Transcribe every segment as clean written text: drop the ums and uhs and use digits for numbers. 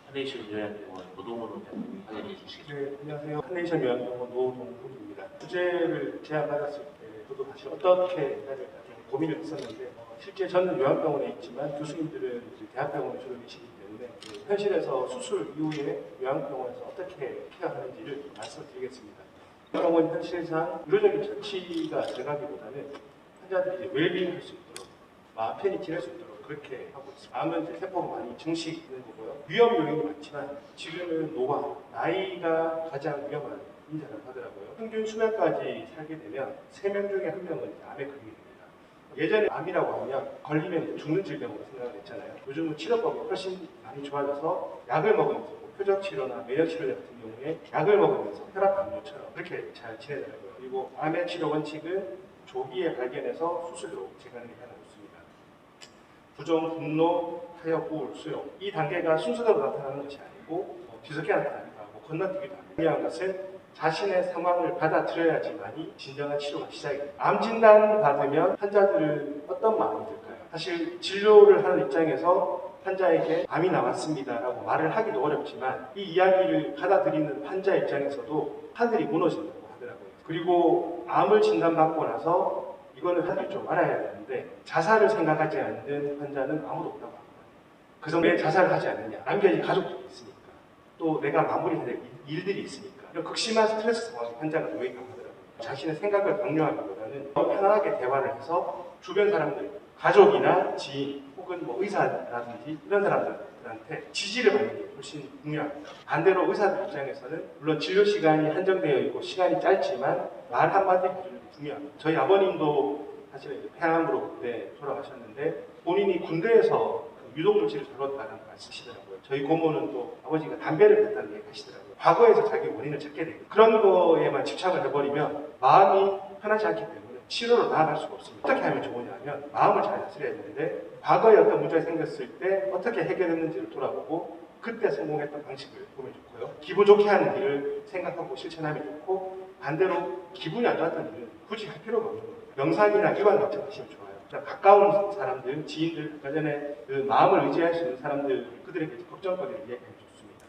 카네이션 요양병원 노동훈 원장님이 발언해 주시겠습니다. 네, 안녕하세요. 카네이션 요양병원 노동훈입니다. 주제를 제안받았을 때 저도 사실 어떻게 해야 될까 좀 고민을 했었는데 실제 저는 요양병원에 있지만 교수님들은 대학병원에 주로 계시기 때문에 현실에서 수술 이후에 요양병원에서 어떻게 케어하는지를 말씀드리겠습니다. 요양병원 현실상 의료적인 처치가 들어가기보다는 환자들이 이제 웰빙 할 수 있도록 마음 편히 지낼 수 있도록 그렇게 하고 있습니다. 암은 이제 세포가 많이 증식되는 거고요. 위험 요인이 많지만 지금은 노화, 나이가 가장 위험한 인자라고 하더라고요. 평균 수명까지 살게 되면 3명 중에 1명은 암에 걸리게 됩니다. 예전에 암이라고 하면 걸리면 죽는 질병으로 생각을 했잖아요. 요즘은 치료법이 훨씬 많이 좋아져서 약을 먹으면서 표적 치료나 면역 치료 같은 경우에 약을 먹으면서 혈압 감소처럼 그렇게 잘 지내더라고요. 그리고 암의 치료 원칙은 조기에 발견해서 수술로 재가능하게 하는 것입니다. 부종, 분노, 타협, 우울, 수용 이 단계가 순서대로 나타나는 것이 아니고 뒤섞여 나타나기도 하고 건너뛰기도 하고 중요한 것은 자신의 상황을 받아들여야지만이 진정한 치료가 시작입니다. 암 진단 받으면 환자들은 어떤 마음이 들까요? 사실 진료를 하는 입장에서 환자에게 암이 나왔습니다라고 말을 하기도 어렵지만 이 이야기를 받아들이는 환자 입장에서도 하늘이 무너진다고 하더라고요. 그리고 암을 진단받고 나서 이거는 하늘이 좀 알아야 되는데 자살을 생각하지 않는 환자는 아무도 없다고 합니다. 그래서 왜 자살을 하지 않느냐? 남겨진 가족들이 있으니까 또 내가 마무리해야 될 일들이 있으니까 이런 극심한 스트레스 상황에 환자가 놓여있다고 하더라고요. 자신의 생각을 강요하기보다는 편안하게 대화를 해서 주변 사람들, 가족이나 지인 혹은 뭐 의사라든지 이런 사람들한테 지지를 받는 게 훨씬 중요합니다. 반대로 의사들 입장에서는 물론 진료 시간이 한정되어 있고 시간이 짧지만 말 한마디 해주는 게 중요합니다. 저희 아버님도 사실은 이제 폐암으로 그때 돌아가셨는데 본인이 군대에서 유독물질을 잘못받은 말씀하시더라고요. 저희 고모는 또 아버지가 담배를 폈다는 얘기 하시더라고요. 과거에서 자기 원인을 찾게 되고 그런 거에만 집착을 해버리면 마음이 편하지 않기 때문에 치료로 나아갈 수가 없습니다. 어떻게 하면 좋으냐면 마음을 잘 다스려야 되는데 과거에 어떤 문제가 생겼을 때 어떻게 해결했는지를 돌아보고 그때 성공했던 방식을 보면 좋고요. 기분 좋게 하는 일을 생각하고 실천하면 좋고 반대로 기분이 안 좋았던 일은 굳이 할 필요가 없는 거예요. 명상이나 이완 같은 거 하시면 좋아요. 가까운 사람들, 지인들, 아까 전에 그 마음을 의지할 수 있는 사람들, 그들에게 걱정거리를 이야기하면 좋습니다.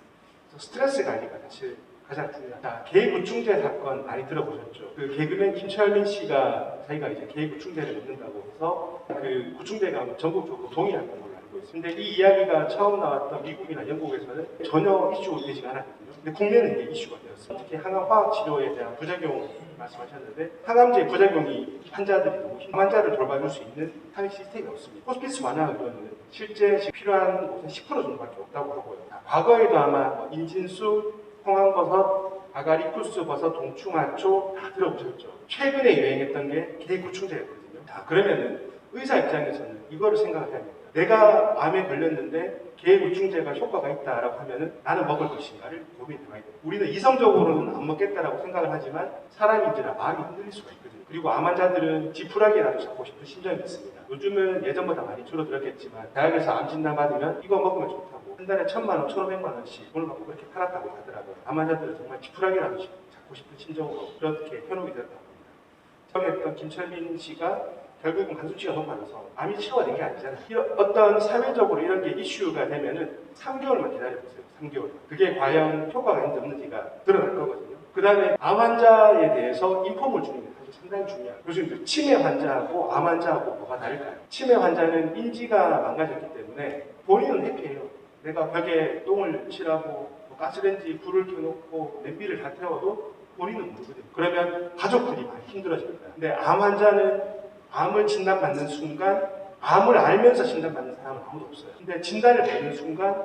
그래서 스트레스 관리가 사실 가장 중요하다. 개구충제 사건 많이 들어보셨죠? 그 개그맨 김철민 씨가 자기가 이제 개구충제를 먹는다고 해서 그 구충제가 전국적으로 동의하는 걸로 알고 있습니다. 근데 이 이야기가 처음 나왔던 미국이나 영국에서는 전혀 이슈가 되지가 않았거든요. 근데 국내는 이게 이슈가 되었어요. 특히 항암 화학 치료에 대한 부작용 말씀하셨는데 항암제 부작용이 환자들이 너무 환자를 돌봐줄 수 있는 타입 시스템이 없습니다. 호스피스 완화 의료는 실제 필요한 곳은 10% 정도밖에 없다고 하고요. 과거에도 아마 인진수, 홍황버섯, 아가리쿠스 버섯, 동충하초 다 들어보셨죠? 최근에 유행했던 게 개구충제였거든요. 그러면은 의사 입장에서는 이거를 생각해야 됩니다. 내가 암에 걸렸는데 개구충제가 효과가 있다라고 하면은 나는 먹을 것인가를 고민해봐야 돼요. 우리는 이성적으로는 안 먹겠다라고 생각을 하지만 사람인지라 마음이 흔들릴 수가 있거든요. 그리고 암 환자들은 지푸라기라도 잡고 싶은 심정이 있습니다. 요즘은 예전보다 많이 줄어들었겠지만 대학에서 암 진단 받으면 이거 먹으면 좋다고 한 달에 1,000만 원, 1,500만 원씩 돈을 받고 그렇게 팔았다고 하더라고요. 암 환자들은 정말 지푸라기라도 잡고 싶은 심정으로 그렇게 현혹이 되었다고 합니다. 처음에 김철민 씨가 결국은 간수치가 너무 많아서 암이 치료가 된 게 아니잖아요. 어떤 사회적으로 이런 게 이슈가 되면은 3개월만 기다려보세요. 3개월. 그게 과연 효과가 있는지 없는지가 드러날 거거든요. 그 다음에 암 환자에 대해서 인폼을 주는 게 사실 상당히 중요해요. 요즘 치매 환자하고 암 환자하고 뭐가 다를까요? 치매 환자는 인지가 망가졌기 때문에 본인은 해피해요. 내가 벽에 똥을 칠하고 가스레인지 불을 켜놓고 냄비를 다 태워도 본인은 모르거든요. 그러면 가족들이 많이 힘들어집니다. 근데 암 환자는 암을 진단받는 순간 암을 알면서 진단받는 사람은 아무도 없어요. 근데 진단을 받는 순간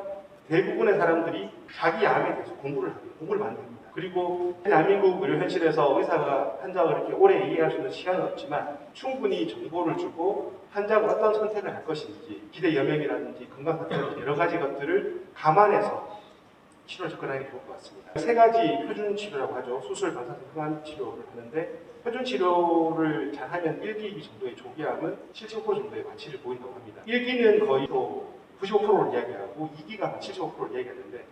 대부분의 사람들이 자기 암에 대해서 공부를 많이 합니다. 그리고 대한민국 의료 현실에서 의사가 환자와 이렇게 오래 얘기할 수 있는 시간은 없지만 충분히 정보를 주고 환자가 어떤 선택을 할 것인지 기대 여명이라든지 건강 상태라든지 여러 가지 것들을 감안해서 치료를 접근하는 게 좋을 것 같습니다. 3가지 표준 치료라고 하죠. 수술, 방사선, 항암 치료를 하는데 표준 치료를 잘하면 1기 정도의 조기암은 75% 정도의 완치를 보인다고 합니다. 1기는 거의 95%를 이야기하고 2기가 75%를 이야기하는데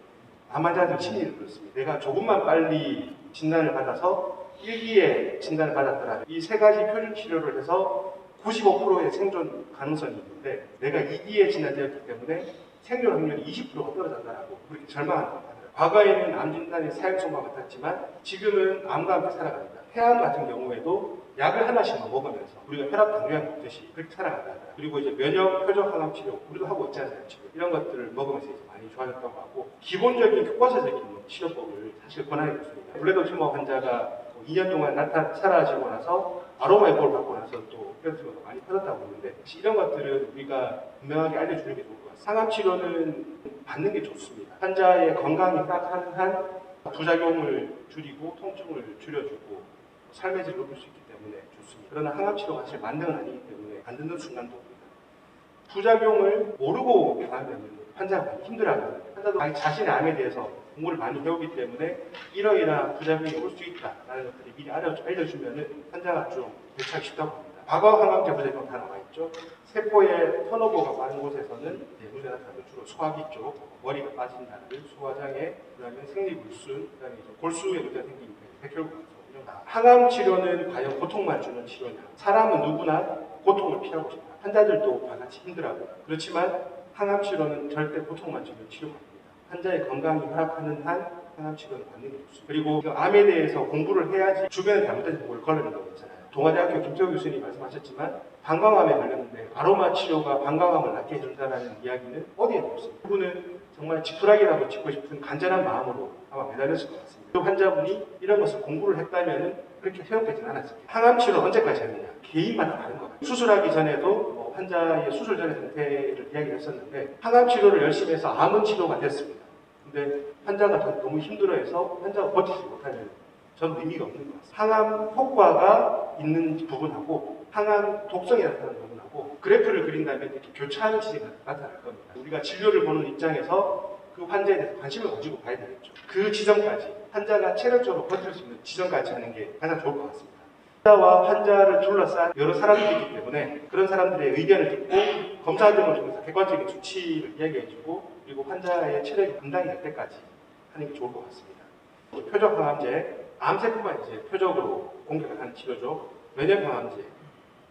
암 환자들 심리는 그렇습니다. 내가 조금만 빨리 진단을 받아서 1기에 진단을 받았더라. 이 3가지 표준 치료를 해서 95%의 생존 가능성이 있는데 내가 2기에 진단되었기 때문에 생존 확률이 20%가 떨어졌다라고 그렇게 절망한다고 하더라고요. 과거에는 암 진단이 사형선고가 같았지만 지금은 암과 함께 살아갑니다. 폐암 같은 경우에도 약을 하나씩만 먹으면서 우리가 혈압 당뇨약 먹듯이 그렇게 살아간다. 그리고 이제 면역 표적 항암 치료 우리도 하고 있잖아요. 지금 이런 것들을 먹으면서 이제 많이 좋아졌다고 하고 기본적인 교과서적인 실험법을 사실 권하고 있습니다. 블레더 튜머 환자가 2년 동안 사라지고 나서 아로마 에코를 받고 나서 또 블레더 튜머가 많이 퍼졌다고 하는데 이런 것들은 우리가 분명하게 알려주는 게 좋을 것 같습니다. 항암 치료는 받는 게 좋습니다. 환자의 건강이 딱 한 부작용을 줄이고 통증을 줄여주고 삶의 질을 높일 수 있기 때문에 좋습니다. 그러나 항암 치료가 사실 만능은 아니기 때문에 안 듣는 순간도 옵니다. 부작용을 모르고 병하면 환자가 많이 힘들어하거든요. 환자도 자신의 암에 대해서 공부를 많이 배우기 때문에 이러이러한 부작용이 올 수 있다라는 것들을 미리 알려주면 환자가 좀 대처하기 쉽다고 합니다. 과거 항암제 부작용 다 나와 있죠. 세포의 턴오버가 많은 곳에서는 눈에 나타나는 주로 소화기 쪽, 머리가 빠진다는 소화장애, 그다음에 생리불순, 그다음에 골수에 문제가 생기니까 백혈구가 항암 치료는 과연 고통만 주는 치료냐? 사람은 누구나 고통을 피하고 싶어요. 환자들도 다 같이 힘들어하고 그렇지만 항암 치료는 절대 고통만 주는 치료가 아닙니다. 환자의 건강이 허락하는 한 항암 치료는 받는 게 좋습니다. 그리고 암에 대해서 공부를 해야지 주변에 잘못된 정보를 걸러낸다고 했잖아요. 동아대학교 김태호 교수님이 말씀하셨지만 방광암에 걸렸는데 아로마 치료가 방광암을 낫게 해준다는 이야기는 어디에도 없습니다. 그분은 정말 지푸라기라도 짚고 싶은 간절한 마음으로 아마 매달렸을 것 같습니다. 그 환자분이 이런 것을 공부를 했다면 그렇게 세우지는 않았습니다. 항암 치료는 언제까지 하느냐? 개인마다 다른 것 같아요. 수술하기 전에도 환자의 수술 전의 상태를 이야기를 했었는데 항암 치료를 열심히 해서 암은 치료가 됐습니다. 근데 환자가 너무 힘들어해서 환자가 버티지 못하면 저는 의미가 없는 것 같습니다. 항암 효과가 있는 부분하고 항암 독성이 나타나는 부분하고 그래프를 그린다면 이렇게 교차하는 지점이 나타날 겁니다. 우리가 진료를 보는 입장에서 그 환자에 대해서 관심을 가지고 봐야 되겠죠. 그 지점까지 환자가 체력적으로 버틸 수 있는 지점까지 하는 게 가장 좋을 것 같습니다. 환자와 환자를 둘러싼 여러 사람들이 있기 때문에 그런 사람들의 의견을 듣고 검사 등을 통해서 객관적인 수치를 이야기해주고 그리고 환자의 체력이 감당이 될 때까지 하는 게 좋을 것 같습니다. 표적 항암제, 암세포만 이제 표적으로 공격을 하는 치료죠. 면역 항암제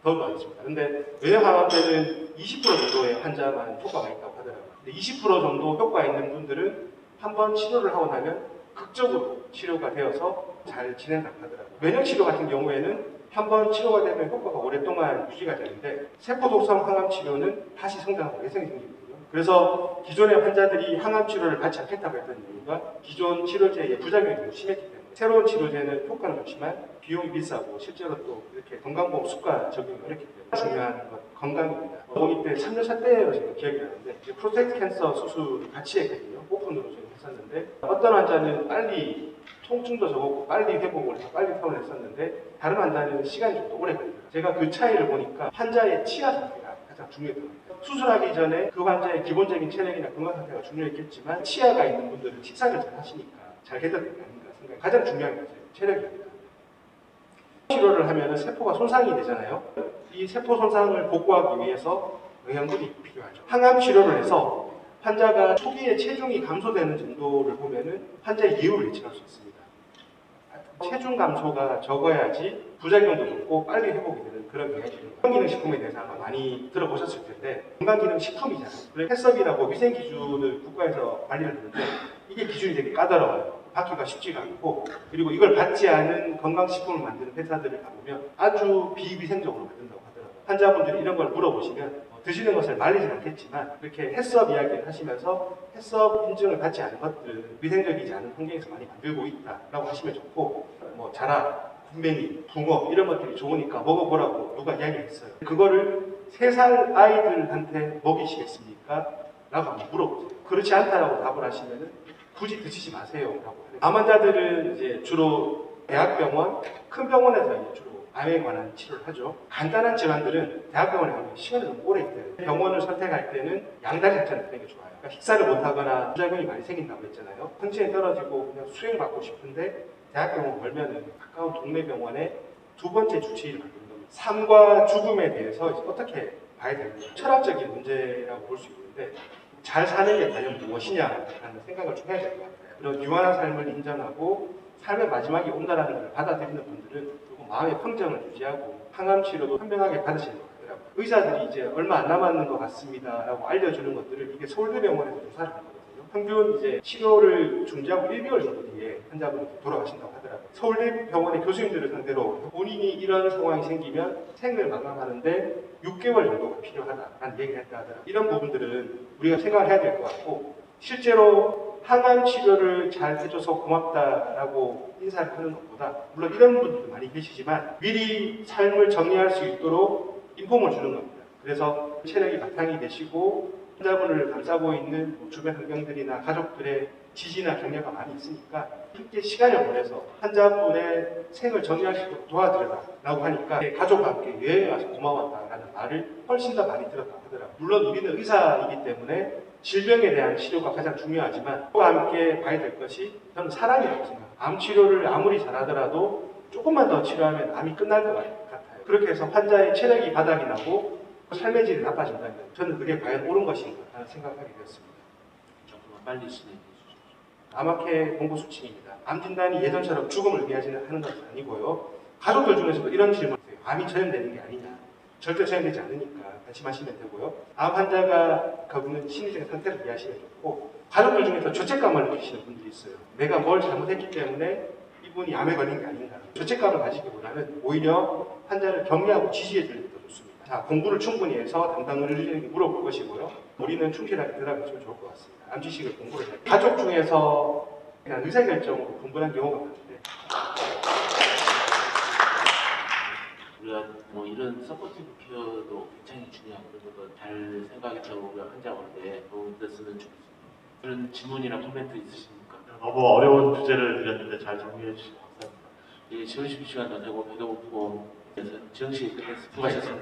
더욱더 많습니다. 근데 면역 항암제는 20% 정도의 환자만 효과가 있다고 하더라고요. 근데 20% 정도 효과 있는 분들은 한번 치료를 하고 나면 극적으로 치료가 되어서 잘 진행된다고 하더라고요. 면역 치료 같은 경우에는 한번 치료가 되면 효과가 오랫동안 유지가 되는데 세포 독성 항암 치료는 다시 성장하고 예상이 생기거든요. 그래서 기존의 환자들이 항암 치료를 받지 않겠다고 했던 이유가 기존 치료제의 부작용이 너무 심했기 때문에 새로운 치료제는 효과는 좋지만 비용이 비싸고 실제로 또 이렇게 건강보험 수가 적용이 어렵기 때문에 중요한 건 건강입니다. 고2 때 3년차 때로 제가 기억이 나는데 프로스테이트 캔서 수술을 같이 했거든요. 오픈으로 저희 했었는데 어떤 환자는 빨리 통증도 적었고 빨리 회복을 해서 빨리 퇴원을 했었는데 다른 환자는 시간이 좀 더 오래 걸리더라고요. 제가 그 차이를 보니까 환자의 치아 상태가 가장 중요했더라고요. 수술하기 전에 그 환자의 기본적인 체력이나 건강 상태가 중요했겠지만 치아가 있는 분들은 식사를 잘 하시니까 잘 해결될 게 아닌가 생각해요. 가장 중요한 게 체력입니다. 치료를 하면 세포가 손상이 되잖아요. 이 세포 손상을 복구하기 위해서 영양분이 필요하죠. 항암 치료를 해서 환자가 초기에 체중이 감소되는 정도를 보면은 환자의 예후를 예측할 수 있습니다. 체중 감소가 적어야지 부작용도 적고 빨리 회복이 되는 그런 영양제입니다. 건강기능식품에 대해서 아마 많이 들어보셨을 텐데 건강기능식품이잖아요. 그래서 해썹이라고 위생 기준을 국가에서 관리를 하는데 이게 기준이 되게 까다로워요. 받기가 쉽지가 않고 그리고 이걸 받지 않은 건강식품을 만드는 회사들을 가보면 아주 비위생적으로 만든다고 하더라고요. 환자분들이 이런 걸 물어보시면 드시는 것을 말리진 않겠지만 이렇게 해썹 이야기를 하시면서 해썹 인증을 받지 않은 것들은 위생적이지 않은 환경에서 많이 만들고 있다라고 하시면 좋고 뭐 자라, 군뱅이, 붕어 이런 것들이 좋으니까 먹어보라고 누가 이야기했어요. 그거를 3살 아이들한테 먹이시겠습니까? 라고 한번 물어보세요. 그렇지 않다라고 답을 하시면은 굳이 드시지 마세요 라고. 암 환자들은 이제 주로 대학병원, 큰 병원에서 이제 주로 암에 관한 치료를 하죠. 간단한 질환들은 대학병원에 가면 시간이 너무 오래 있대요. 병원을 선택할 때는 양다리 작전을 하는 게 좋아요. 그러니까 식사를 못하거나 부작용이 많이 생긴다고 했잖아요. 통증이 떨어지고 그냥 수행 받고 싶은데 대학병원 걸면은 가까운 동네 병원에 2번째 주치의를 받는 겁니다. 삶과 죽음에 대해서 이제 어떻게 봐야 되는지 철학적인 문제라고 볼 수 있는데 잘 사는 게 과연 무엇이냐라는 생각을 좀 해야 될 것 같아요. 그런 유한한 삶을 인정하고 삶의 마지막이 온다라는 걸 받아들이는 분들은 그리고 마음의 평정을 유지하고 항암 치료도 현명하게 받으시는 것 같아요. 하더라고요. 의사들이 이제 얼마 안 남았는 것 같습니다라고 알려주는 것들을 이게 서울대병원에서 조사를 했거든요. 평균 이제 치료를 중지하고 1개월 정도 뒤에 환자분이 돌아가신다고 하더라고요. 서울대병원의 교수님들을 상대로 본인이 이런 상황이 생기면 생을 마감하는데 6개월 정도가 필요하다라는 얘기를 했다 하더라고요. 이런 부분들은 우리가 생각을 해야 될 것 같고, 실제로 항암 치료를 잘 해줘서 고맙다라고 인사를 하는 것보다, 물론 이런 분들도 많이 계시지만 미리 삶을 정리할 수 있도록 인폼을 주는 겁니다. 그래서 체력이 바탕이 되시고 환자분을 감싸고 있는 주변 환경들이나 가족들의 지지나 격려가 많이 있으니까 함께 시간을 보내서 환자분의 생을 정리할 수 있도록 도와드려라라고 하니까 가족과 함께 여행에 와서 고마웠다라는 말을 훨씬 더 많이 들었다고 하더라고요. 물론 우리는 의사이기 때문에 질병에 대한 치료가 가장 중요하지만 그와 함께 봐야 될 것이 저는 사람이라고 생각합니다. 암 치료를 아무리 잘하더라도 조금만 더 치료하면 암이 끝날 것 같아요. 그렇게 해서 환자의 체력이 바닥이 나고 삶의 질이 나빠진다면 저는 그게 과연 옳은 것인가 라는 생각하게 되었습니다. 조금만 빨리 진행해 주시죠. 암학회 공고 수칙입니다. 암 진단이 예전처럼 죽음을 의미하지는 하는 것은 아니고요. 가족들 중에서도 이런 질문을 해요. 암이 전염되는 게 아니냐. 절대 전염되지 않으니까 안심하시면 되고요. 암 환자가 겪는 심리적인 상태를 이해하시면 좋고, 가족들 중에서 죄책감을 느끼시는 분들이 있어요. 내가 뭘 잘못했기 때문에 이분이 암에 걸린 게 아닌가. 죄책감을 가지기보다는 오히려 환자를 격려하고 지지해 주는 게 더 좋습니다. 자, 공부를 충분히 해서 담당 의료진에게 물어볼 것이고요. 우리는 충실하게 대답해주면 좋을 것 같습니다. 암 지식을 공부를 해요. 가족 중에서 그냥 의사결정으로 분분한 경우가 많은데, 우리가 뭐 이런 서포티브 케어도 굉장히 중요한 것을 잘 생각해서 우리가 환자 올때 도움이 됐으면 좋겠습니다. 그런 질문이나 코멘트 있으십니까? 너무 어려운 주제를 드렸는데 잘 정리해 주시고 감사합니다. 예, 점심 시간도 되고 배도 고프고 그래서 정시 끝냈습니다. 수고하셨습니다.